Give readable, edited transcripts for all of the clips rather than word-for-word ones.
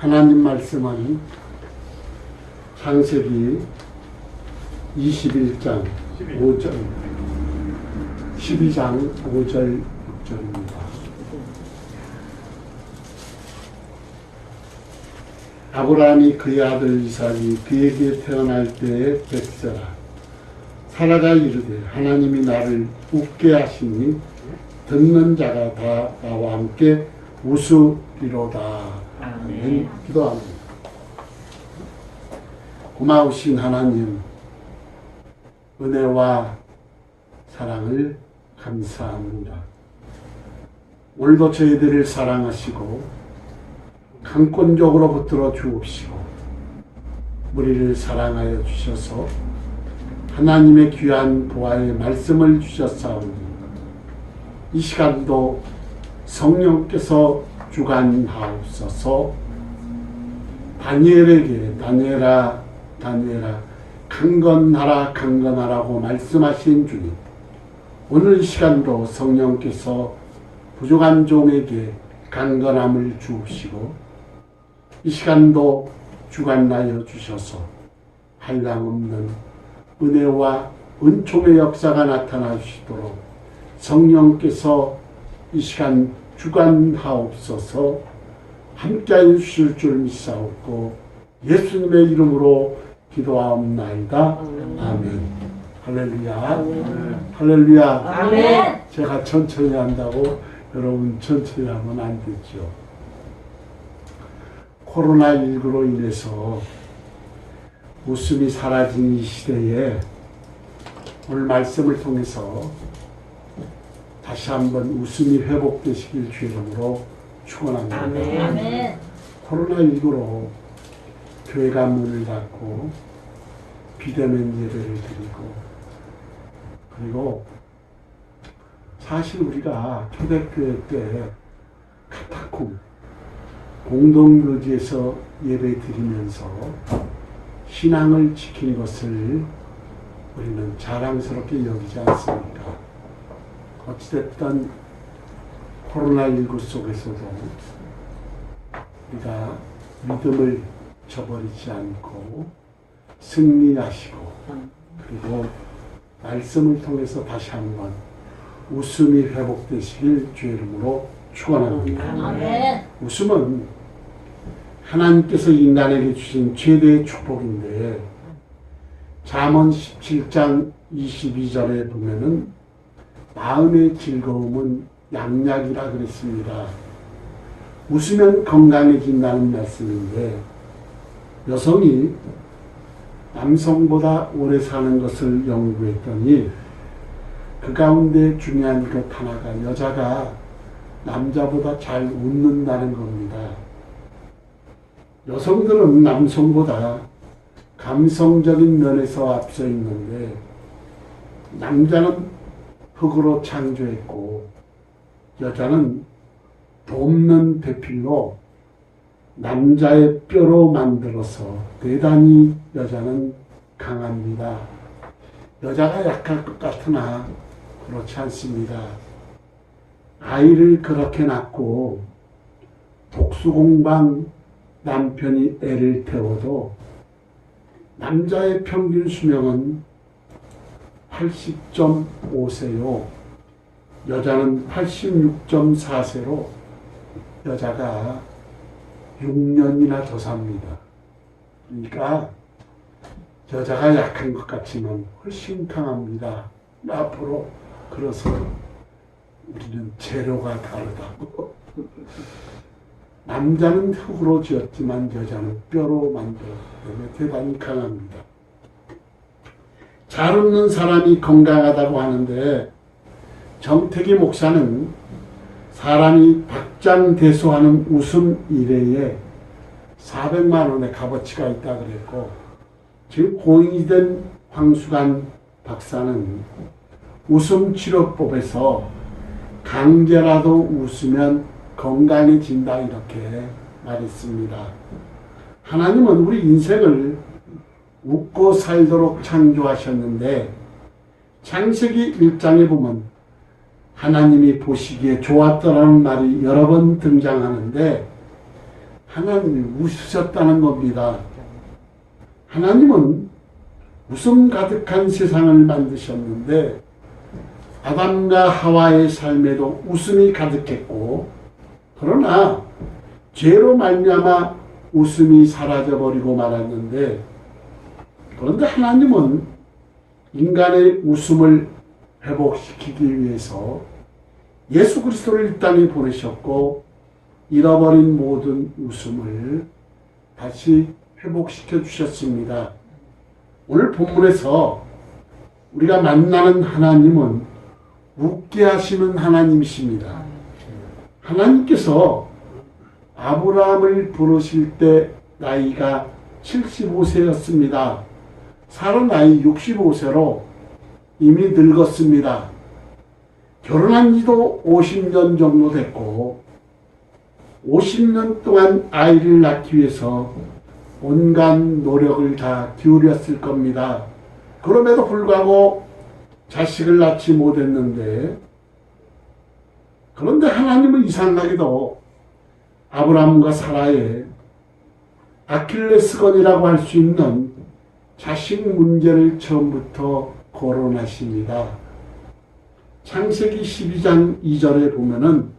하나님 말씀은 창세기 21장 5절, 12장 5절 6절입니다. 아브라함이 그의 아들 이삭이 그에게 태어날 때에 벳세라 사라가 이르되 하나님이 나를 웃게 하시니 듣는 자가 다 나와 함께 웃으리로다. 아멘. 기도합니다. 고마우신 하나님, 은혜와 사랑을 감사합니다. 오늘도 저희들을 사랑하시고 강권적으로 붙들어 주옵시고 우리를 사랑하여 주셔서 하나님의 귀한 보화의 말씀을 주셨사오니 이 시간도 성령께서 주관하옵소서. 다니엘에게 다니엘아 강건하라고 말씀하신 주님, 오늘 이 시간도 성령께서 부족한 종에게 강건함을 주옵시고 이 시간도 주관하여 주셔서 한량없는 은혜와 은총의 역사가 나타나 주시도록 성령께서 이 시간 주관하옵소서. 함께하여 주실 줄 믿사옵고 예수님의 이름으로 기도하옵나이다. 아멘. 할렐루야. 할렐루야. 아멘. 제가 천천히 한다고 여러분 천천히 하면 안 되죠. 코로나19로 인해서 웃음이 사라진 이 시대에 오늘 말씀을 통해서 다시 한번 웃음이 회복되시길 주 이름으로 축원합니다. 아멘. 코로나19로 교회가 문을 닫고 비대면 예배를 드리고, 그리고 사실 우리가 초대교회 때 카타콤 공동묘지에서 예배 드리면서 신앙을 지킨 것을 우리는 자랑스럽게 여기지 않습니까? 어찌됐든 코로나19 속에서도 우리가 믿음을 저버리지 않고 승리하시고, 그리고 말씀을 통해서 다시 한번 웃음이 회복되시길 주의 이름으로 축원합니다. 아멘. 웃음은 하나님께서 인간에게 주신 최대의 축복인데, 잠언 17장 22절에 보면은 마음의 즐거움은 양약이라 그랬습니다. 웃으면 건강해진다는 말씀인데, 여성이 남성보다 오래 사는 것을 연구했더니 그 가운데 중요한 것 하나가 여자가 남자보다 잘 웃는다는 겁니다. 여성들은 남성보다 감성적인 면에서 앞서 있는데, 남자는 흙으로 창조했고 여자는 돕는 배필로 남자의 뼈로 만들어서 대단히 여자는 강합니다. 여자가 약할 것 같으나 그렇지 않습니다. 아이를 그렇게 낳고 독수공방 남편이 애를 태워도 남자의 평균 수명은 80.5세요. 여자는 86.4세로 여자가 6년이나 더 삽니다. 그러니까 여자가 약한 것 같지만 훨씬 강합니다. 앞으로 그래서 우리는 재료가 다르다고. 남자는 흙으로 지었지만 여자는 뼈로 만들었기 때문에 대단히 강합니다. 잘 웃는 사람이 건강하다고 하는데, 정태기 목사는 사람이 박장대소하는 웃음 일회에 400만 원의 값어치가 있다 그랬고, 지금 고인이 된 황수관 박사는 웃음 치료법에서 강제라도 웃으면 건강해진다 이렇게 말했습니다. 하나님은 우리 인생을 웃고 살도록 창조하셨는데, 창세기 1장에 보면 하나님이 보시기에 좋았더라는 말이 여러 번 등장하는데, 하나님이 웃으셨다는 겁니다. 하나님은 웃음 가득한 세상을 만드셨는데 아담과 하와의 삶에도 웃음이 가득했고, 그러나 죄로 말미암아 웃음이 사라져버리고 말았는데, 그런데 하나님은 인간의 웃음을 회복시키기 위해서 예수 그리스도를 이 땅에 보내셨고, 잃어버린 모든 웃음을 다시 회복시켜 주셨습니다. 오늘 본문에서 우리가 만나는 하나님은 웃게 하시는 하나님이십니다. 하나님께서 아브라함을 부르실 때 나이가 75세였습니다. 사라 나이 65세로 이미 늙었습니다. 결혼한 지도 50년 정도 됐고 50년 동안 아이를 낳기 위해서 온갖 노력을 다 기울였을 겁니다. 그럼에도 불구하고 자식을 낳지 못했는데, 그런데 하나님은 이상하게도 아브라함과 사라의 아킬레스건이라고 할 수 있는 자식 문제를 처음부터 거론하십니다. 창세기 12장 2절에 보면은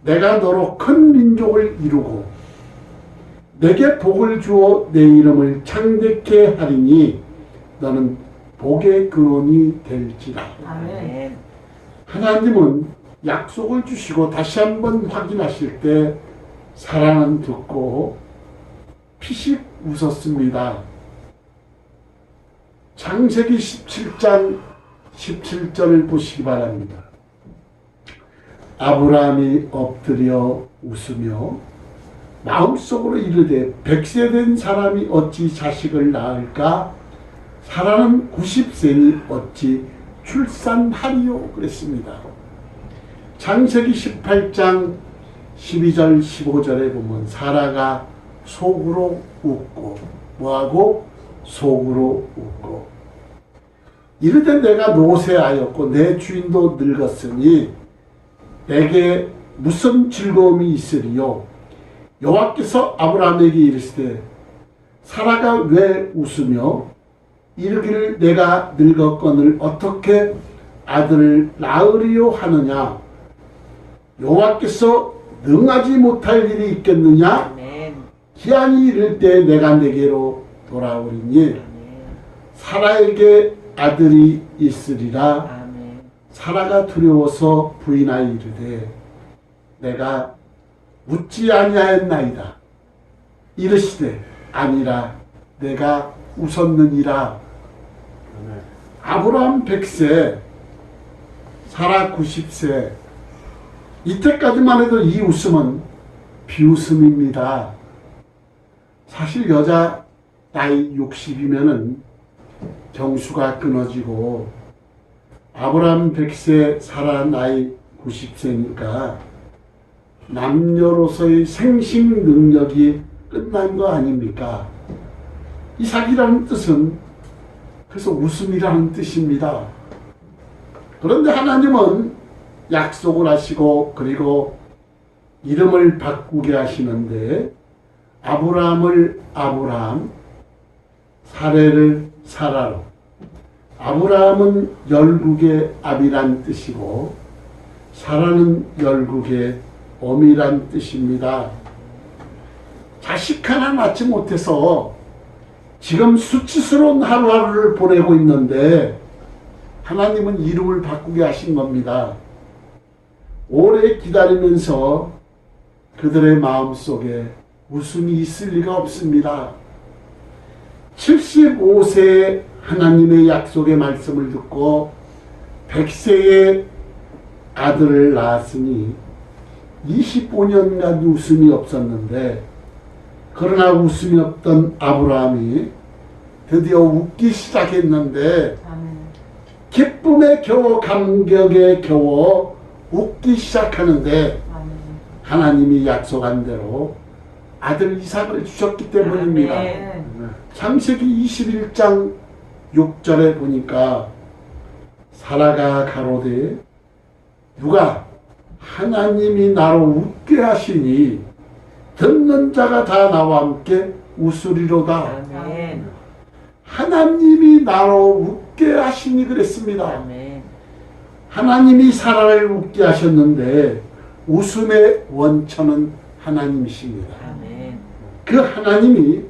내가 너로 큰 민족을 이루고 내게 복을 주어 내 이름을 창대케 하리니 너는 복의 근원이 될지라. 아멘. 하나님은 약속을 주시고 다시 한번 확인하실 때 사라는 듣고 피식 웃었습니다. 창세기 17장 17절을 보시기 바랍니다. 아브라함이 엎드려 웃으며 마음속으로 이르되 100세 된 사람이 어찌 자식을 낳을까? 사라는 90세니 어찌 출산하리요? 그랬습니다. 창세기 18장 12절 15절에 보면 사라가 속으로 웃고 뭐하고? 속으로 웃고 이르되 내가 노쇠하였고 내 주인도 늙었으니 내게 무슨 즐거움이 있으리요? 여호와께서 아브라함에게 이르시되 사라가 왜 웃으며 이르기를 내가 늙었거늘 어떻게 아들을 낳으리요 하느냐? 여호와께서 능하지 못할 일이 있겠느냐? 기한이 이를 때 내가 내게로 돌아오리니 사라에게 아들이 있으리라. 사라가 두려워서 부인하여 이르되 내가 웃지 아니하였나이다. 이르시되 아니라 내가 웃었느니라. 아브라함 100세, 사라 90세. 이때까지만 해도 이 웃음은 비웃음입니다. 사실 여자 나이 60이면은 경수가 끊어지고 아브라함 100세, 사라 나이 90세니까 남녀로서의 생식 능력이 끝난 거 아닙니까? 이삭이라는 뜻은 그래서 웃음이라는 뜻입니다. 그런데 하나님은 약속을 하시고 그리고 이름을 바꾸게 하시는데 아브라함을 아브라함, 사레를 사라로. 아브라함은 열국의 아비란 뜻이고 사라는 열국의 어미란 뜻입니다. 자식 하나 낳지 못해서 지금 수치스러운 하루하루를 보내고 있는데 하나님은 이름을 바꾸게 하신 겁니다. 오래 기다리면서 그들의 마음속에 웃음이 있을 리가 없습니다. 75세에 하나님의 약속의 말씀을 듣고 100세에 아들을 낳았으니 25년간 웃음이 없었는데, 그러나 웃음이 없던 아브라함이 드디어 웃기 시작했는데 기쁨에 겨워 감격에 겨워 웃기 시작하는데 하나님이 약속한 대로 아들 이삭을 주셨기 때문입니다. 창세기 21장 6절에 보니까 사라가 가로되 누가 하나님이 나로 웃게 하시니 듣는 자가 다 나와 함께 웃으리로다. 아멘. 하나님이 나로 웃게 하시니 그랬습니다. 아멘. 하나님이 사라를 웃게 하셨는데 웃음의 원천은 하나님이십니다. 아멘. 그 하나님이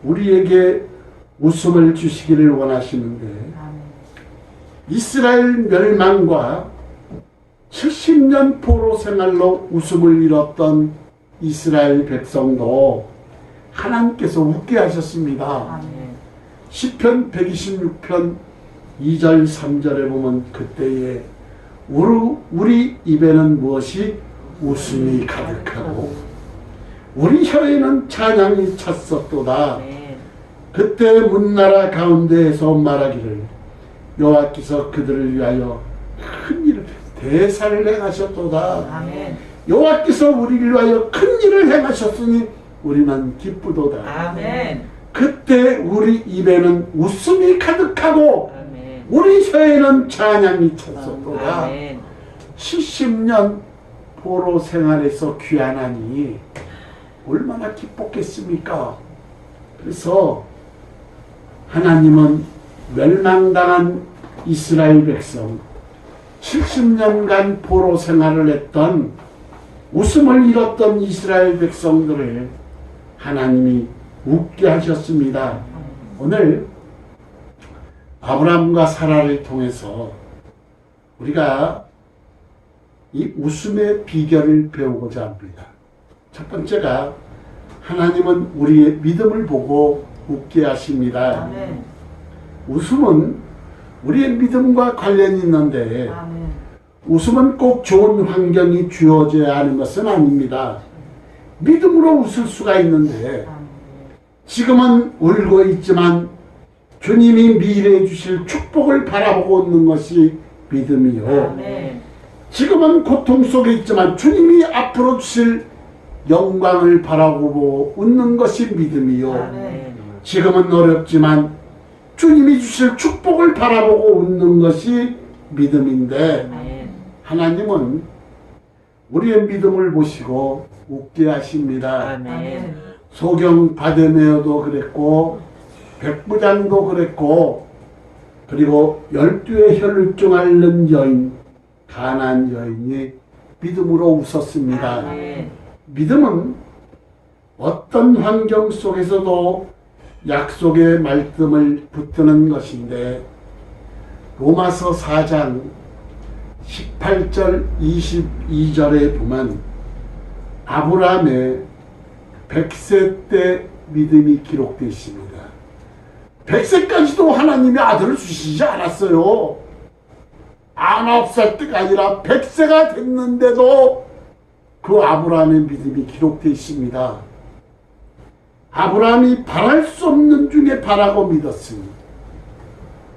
우리에게 웃음을 주시기를 원하시는데 이스라엘 멸망과 70년 포로 생활로 웃음을 잃었던 이스라엘 백성도 하나님께서 웃게 하셨습니다. 아멘. 시편 126편 2절 3절에 보면 그때에 우리 입에는 무엇이 웃음이 가득하고 우리 혀에는 찬양이 찼었도다. 아멘. 그때 문나라 가운데에서 말하기를 여호와께서 그들을 위하여 큰 일을 대사를 행하셨도다. 아멘. 여호와께서 우리를 위하여 큰 일을 행하셨으니 우리는 기쁘도다. 아멘. 그때 우리 입에는 웃음이 가득하고 아멘. 우리 혀에는 찬양이 찼었도다. 아멘. 70년 포로 생활에서 귀환하니 얼마나 기뻤겠습니까? 그래서 하나님은 멸망당한 이스라엘 백성 70년간 포로 생활을 했던 웃음을 잃었던 이스라엘 백성들을 하나님이 웃게 하셨습니다. 오늘 아브라함과 사라를 통해서 우리가 이 웃음의 비결을 배우고자 합니다. 첫 번째가 하나님은 우리의 믿음을 보고 웃게 하십니다. 아멘. 웃음은 우리의 믿음과 관련이 있는데 아멘. 웃음은 꼭 좋은 환경이 주어져야 하는 것은 아닙니다. 믿음으로 웃을 수가 있는데 지금은 울고 있지만 주님이 미래에 주실 축복을 바라보고 웃는 것이 믿음이요. 아멘. 지금은 고통 속에 있지만 주님이 앞으로 주실 영광을 바라보고 웃는 것이 믿음이요. 아멘. 지금은 어렵지만 주님이 주실 축복을 바라보고 웃는 것이 믿음인데 아멘. 하나님은 우리의 믿음을 보시고 웃게 하십니다. 아멘. 소경 바데메어도 그랬고 백부장도 그랬고 그리고 12의 혈루증 앓는 여인 가난 여인이 믿음으로 웃었습니다. 아멘. 믿음은 어떤 환경 속에서도 약속의 말씀을 붙드는 것인데 로마서 4장 18절 22절에 보면 아브라함의 100세 때 믿음이 기록되어 있습니다. 100세까지도 하나님이 아들을 주시지 않았어요. 99살 때가 아니라 100세가 됐는데도 그 아브라함의 믿음이 기록되어 있습니다. 아브라함이 바랄 수 없는 중에 바라고 믿었으니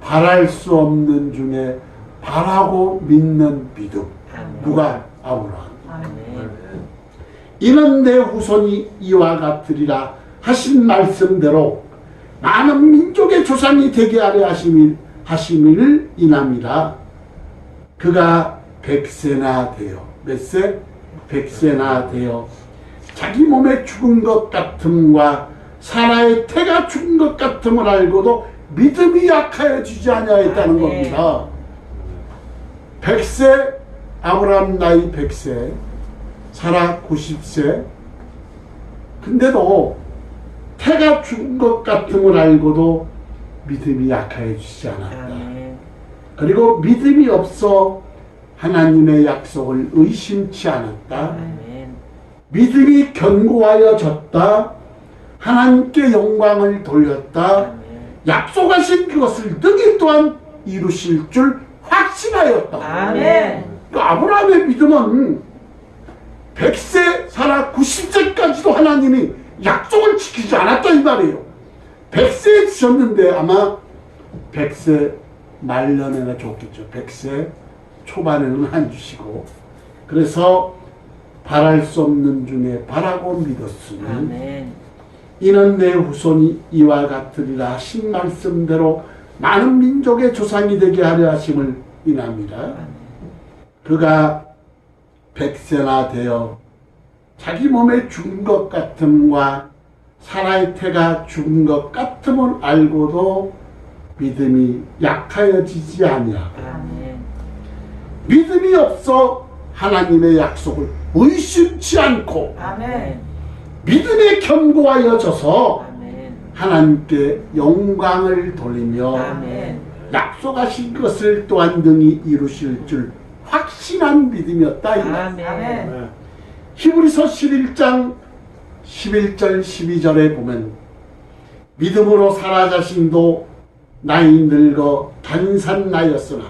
바랄 수 없는 중에 바라고 믿는 믿음. 누가? 아브라함. 아멘. 이는 내 후손이 이와 같으리라 하신 말씀대로 많은 민족의 조상이 되게 하려 하심을 인함이라. 그가 100세나 되어 몇 세? 100세나 되어 자기 몸에 죽은 것 같음과 사라의 태가 죽은 것 같음을 알고도 믿음이 약하여지지 아니하였다는 아멘. 겁니다. 100세, 아브라함 나이 100세, 사라 90세. 근데도 태가 죽은 것 같음을 알고도 믿음이 약하여지지 않았다. 아멘. 그리고 믿음이 없어 하나님의 약속을 의심치 않았다. 아멘. 믿음이 견고하여졌다. 하나님께 영광을 돌렸다. 아멘. 약속하신 그것을 능히 또한 이루실 줄 확신하였다. 아멘. 그 아브라함의 믿음은 100세 살아 90세까지도 하나님이 약속을 지키지 않았다 이 말이에요. 100세에 주셨는데 아마 100세 말년에나 줬겠죠. 100세 초반에는 안 주시고 그래서 바랄 수 없는 중에 바라고 믿었으니 아멘. 이는 내 후손이 이와 같으리라 하신 말씀대로 많은 민족의 조상이 되게 하려 하심을 인합니다. 그가 100세나 되어 자기 몸에 죽은 것 같음과 사라의 태가 죽은 것 같음을 알고도 믿음이 약하여지지 아니하고 아멘. 믿음이 없어 하나님의 약속을 의심치 않고 아멘. 믿음에 견고하여져서 아멘. 하나님께 영광을 돌리며 아멘. 약속하신 것을 또한 능히 이루실 줄 확신한 믿음이었다. 이 말. 아멘. 히브리서 11장 11절 12절에 보면 믿음으로 사라 자신도 나이 늙어 단산나였으나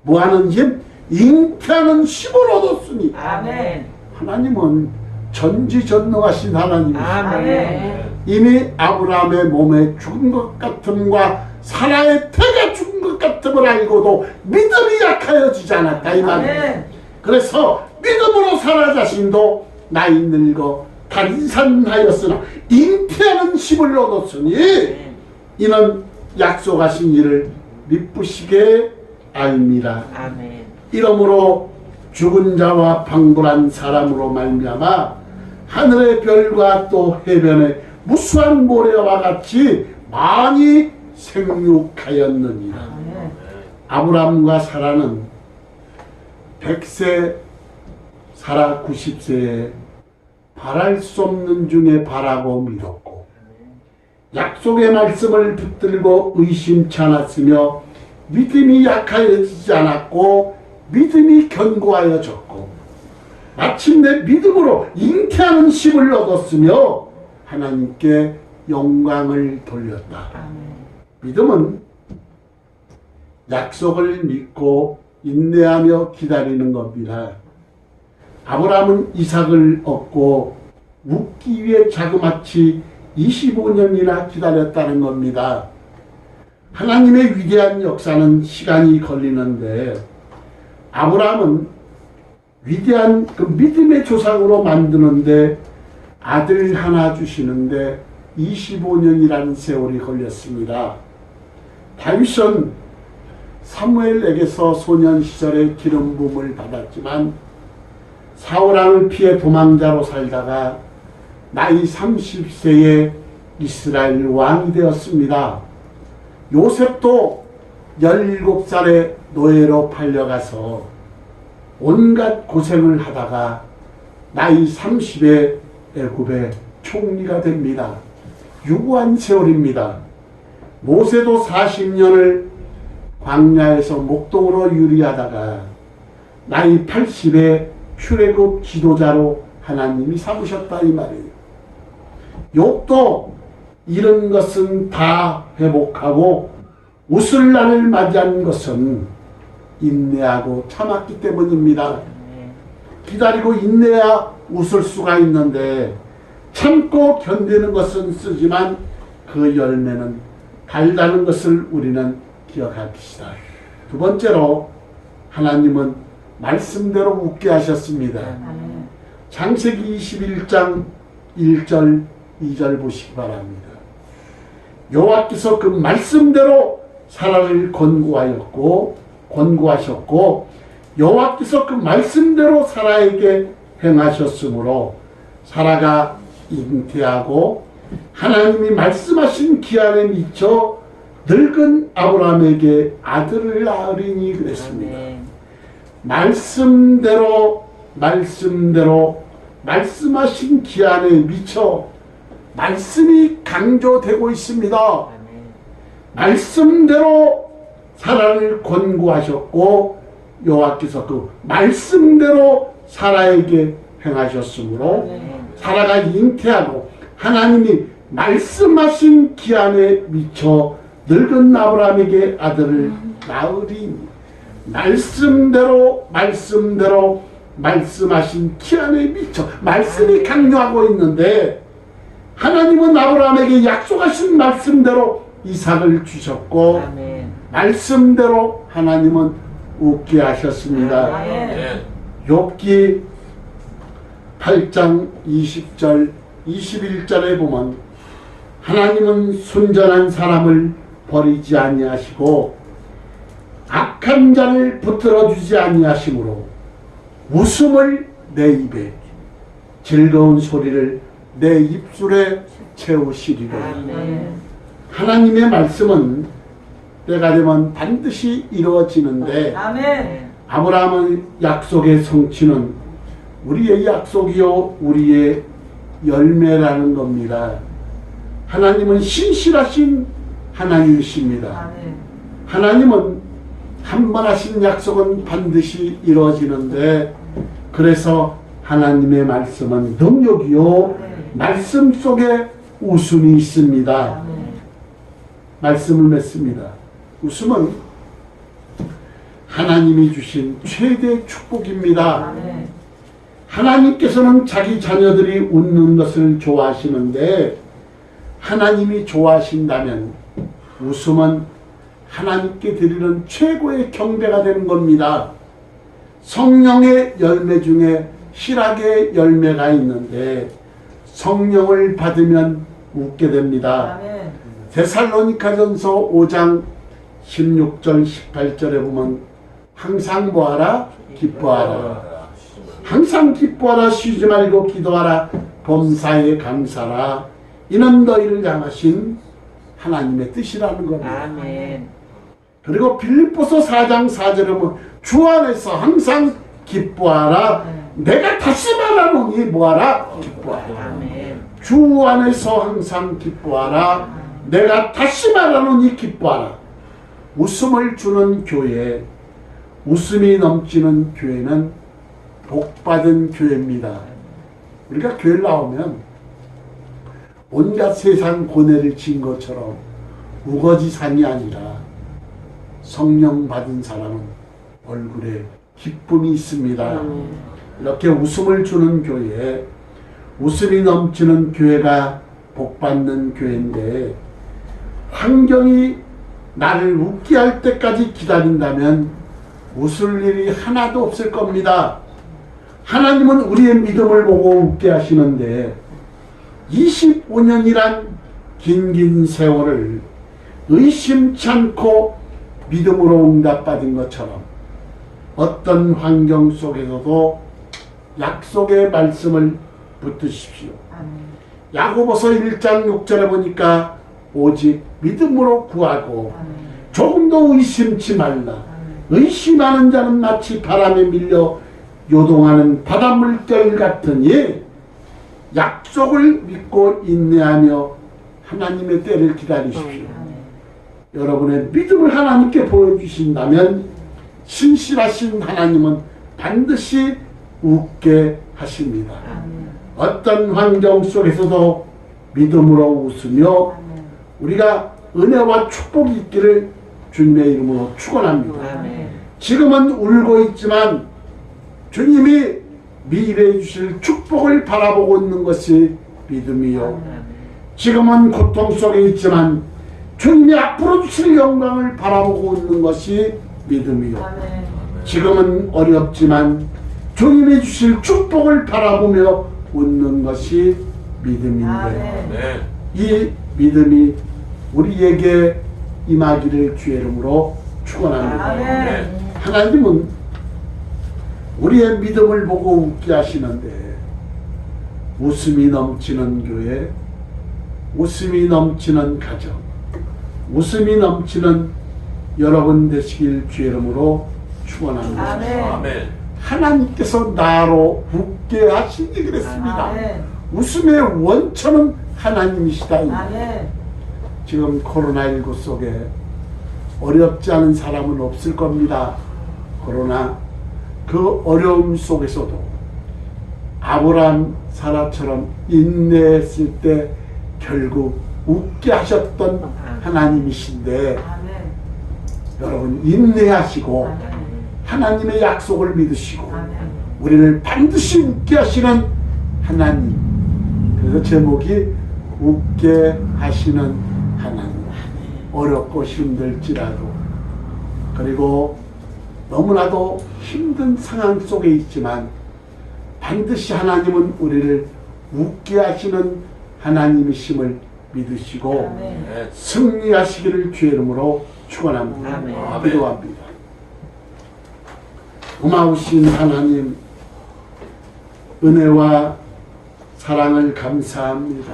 뭐하는 힘? 잉태하는 힘을 얻었으니 아멘. 하나님은 전지전능하신 하나님이시다. 아멘. 이미 아브라함의 몸에 죽은 것 같음과 사라의 태가 죽은 것 같음을 알고도 믿음이 약하여지지 않았다 이 말이에요. 아멘. 그래서 믿음으로 사라 자신도 나이 늙어 단산하였으나 잉태하는 힘을 얻었으니 이는 약속하신 일을 미쁘시게 알미라. 아멘. 이러므로 죽은 자와 방불한 사람으로 말미암아 하늘의 별과 또 해변의 무수한 모래와 같이 많이 생육하였느니라. 아멘. 아브라함과 사라는 100세, 사라 90세에 바랄 수 없는 중에 바라고 미뤘고 약속의 말씀을 붙들고 의심치 않았으며 믿음이 약하여지지 않았고 믿음이 견고하여졌고 마침내 믿음으로 잉태하는 힘을 얻었으며 하나님께 영광을 돌렸다. 아멘. 믿음은 약속을 믿고 인내하며 기다리는 겁니다. 아브라함은 이삭을 얻고 묻기 위해 자그마치 25년이나 기다렸다는 겁니다. 하나님의 위대한 역사는 시간이 걸리는데 아브라함은 위대한 그 믿음의 조상으로 만드는데 아들 하나 주시는데 25년이라는 세월이 걸렸습니다. 다윗은 사무엘에게서 소년 시절에 기름 부음을 받았지만 사울왕을 피해 도망자로 살다가 나이 30세에 이스라엘 왕이 되었습니다. 요셉도 17살에 노예로 팔려가서 온갖 고생을 하다가 나이 30에 애굽의 총리가 됩니다. 유구한 세월입니다. 모세도 40년을 광야에서 목동으로 유리하다가 나이 80에 출애굽 지도자로 하나님이 삼으셨다 이 말이에요. 욥도 이런 것은 다 회복하고 웃을 날을 맞이한 것은 인내하고 참았기 때문입니다. 기다리고 인내야 웃을 수가 있는데 참고 견디는 것은 쓰지만 그 열매는 달다는 것을 우리는 기억합시다. 두 번째로 하나님은 말씀대로 웃게 하셨습니다. 아멘. 창세기 21장 1절 2절 보시기 바랍니다. 여호와께서 그 말씀대로 사라를 권고하셨고 여호와께서 그 말씀대로 사라에게 행하셨으므로 사라가 잉태하고 하나님이 말씀하신 기한에 미쳐 늙은 아브라함에게 아들을 낳으리니 그랬습니다. 아멘. 말씀대로 말씀하신 기한에 미쳐 말씀이 강조되고 있습니다. 아멘. 말씀대로 사라를 권고하셨고 여호와께서 그 말씀대로 사라에게 행하셨으므로 아멘. 사라가 잉태하고 하나님이 말씀하신 기한에 미쳐 늙은 아브라함에게 아들을 낳으리니 말씀대로 말씀하신 기한에 미쳐 말씀이 강요하고 있는데 하나님은 아브라함에게 약속하신 말씀대로 이삭을 주셨고 아멘. 말씀대로 하나님은 웃게 하셨습니다. 아멘. 욥기 8장 20절 21절에 보면 하나님은 순전한 사람을 버리지 아니하시고 악한 자를 붙들어 주지 아니하시므로 웃음을 내 입에 즐거운 소리를 내 입술에 채우시리로다. 아멘. 하나님의 말씀은 때가 되면 반드시 이루어지는데 아멘. 아브라함의 약속의 성취는 우리의 약속이요 우리의 열매라는 겁니다. 하나님은 신실하신 하나님이십니다. 아멘. 하나님은 한 번 하신 약속은 반드시 이루어지는데 그래서 하나님의 말씀은 능력이요 말씀 속에 웃음이 있습니다. 아멘. 말씀을 맺습니다. 웃음은 하나님이 주신 최대 축복입니다. 아멘. 하나님께서는 자기 자녀들이 웃는 것을 좋아하시는데 하나님이 좋아하신다면 웃음은 하나님께 드리는 최고의 경배가 되는 겁니다. 성령의 열매 중에 희락의 열매가 있는데 성령을 받으면 웃게 됩니다. 아멘. 데살로니가전서 5장 16절 18절에 보면 항상 뭐하라? 기뻐하라. 항상 기뻐하라. 쉬지 말고 기도하라. 범사에 감사라. 이는 너희를 향하신 하나님의 뜻이라는 겁니다. 아멘. 그리고 빌립보서 4장 4절에 보면 주 안에서 항상 기뻐하라. 내가 다시 말하노니 뭐하라? 기뻐하라. 아멘. 주 안에서 항상 기뻐하라. 내가 다시 말하노니 기뻐하라. 웃음을 주는 교회, 웃음이 넘치는 교회는 복받은 교회입니다. 우리가 교회를 나오면 온갖 세상 고뇌를 진 것처럼 우거지산이 아니라 성령 받은 사람은 얼굴에 기쁨이 있습니다. 이렇게 웃음을 주는 교회, 웃음이 넘치는 교회가 복받는 교회인데 환경이 나를 웃게 할 때까지 기다린다면 웃을 일이 하나도 없을 겁니다. 하나님은 우리의 믿음을 보고 웃게 하시는데 25년이란 긴 세월을 의심치 않고 믿음으로 응답받은 것처럼 어떤 환경 속에서도 약속의 말씀을 붙드십시오. 아멘. 야고보서 1장 6절에 보니까 오직 믿음으로 구하고 아멘. 조금도 의심치 말라. 의심하는 자는 마치 바람에 밀려 요동하는 바닷물결 같으니 약속을 믿고 인내하며 하나님의 때를 기다리십시오. 아멘. 여러분의 믿음을 하나님께 보여주신다면 신실하신 하나님은 반드시 웃게 하십니다. 아멘. 어떤 환경 속에서도 믿음으로 웃으며 아멘. 우리가 은혜와 축복이 있기를 주님의 이름으로 축원합니다. 아멘. 지금은 울고 있지만 주님이 미래에 주실 축복을 바라보고 있는 것이 믿음이요. 지금은 고통 속에 있지만 주님이 앞으로 주실 영광을 바라보고 있는 것이 믿음이요. 아멘. 지금은 어렵지만 주님이 주실 축복을 바라보며 웃는 것이 믿음인데 아멘. 이 믿음이 우리에게 임하기를 주의 이름으로 축원합니다. 아멘. 하나님은 우리의 믿음을 보고 웃게 하시는데 웃음이 넘치는 교회, 웃음이 넘치는 가정, 웃음이 넘치는 여러분 되시길 주의 이름으로 축원합니다. 아멘. 하나님께서 나로 웃게 하시니 그랬습니다. 아멘. 웃음의 원천은 하나님이시다. 아멘. 지금 코로나19 속에 어렵지 않은 사람은 없을 겁니다. 그러나 그 어려움 속에서도 아브라함 사라처럼 인내했을 때 결국 웃게 하셨던 하나님이신데 아멘. 여러분 인내하시고 아멘. 하나님의 약속을 믿으시고 아멘. 우리를 반드시 웃게 하시는 하나님. 그래서 제목이 웃게 하시는 하나님. 어렵고 힘들지라도 그리고 너무나도 힘든 상황 속에 있지만 반드시 하나님은 우리를 웃게 하시는 하나님이심을 믿으시고 아멘. 승리하시기를 주의 이름으로 축원합니다. 아멘. 기도합니다. 고마우신 하나님, 은혜와 사랑을 감사합니다.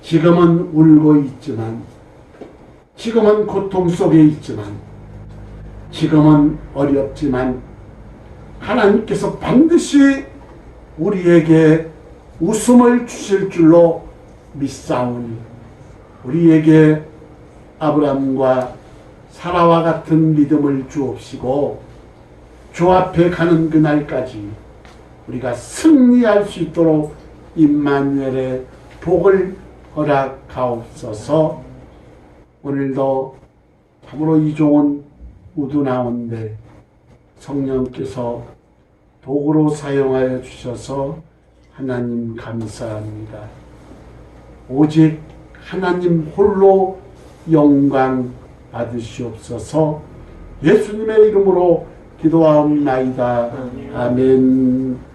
지금은 울고 있지만, 지금은 고통 속에 있지만, 지금은 어렵지만 하나님께서 반드시 우리에게 웃음을 주실 줄로 믿사오니 우리에게 아브라함과 사라와 같은 믿음을 주옵시고 주 앞에 가는 그날까지 우리가 승리할 수 있도록 임마누엘의 복을 허락하옵소서. 오늘도 참으로 이 좋은 우두나온데 성령께서 도구로 사용하여 주셔서 하나님 감사합니다. 오직 하나님 홀로 영광 받으시옵소서. 예수님의 이름으로 기도하옵나이다. 아멘.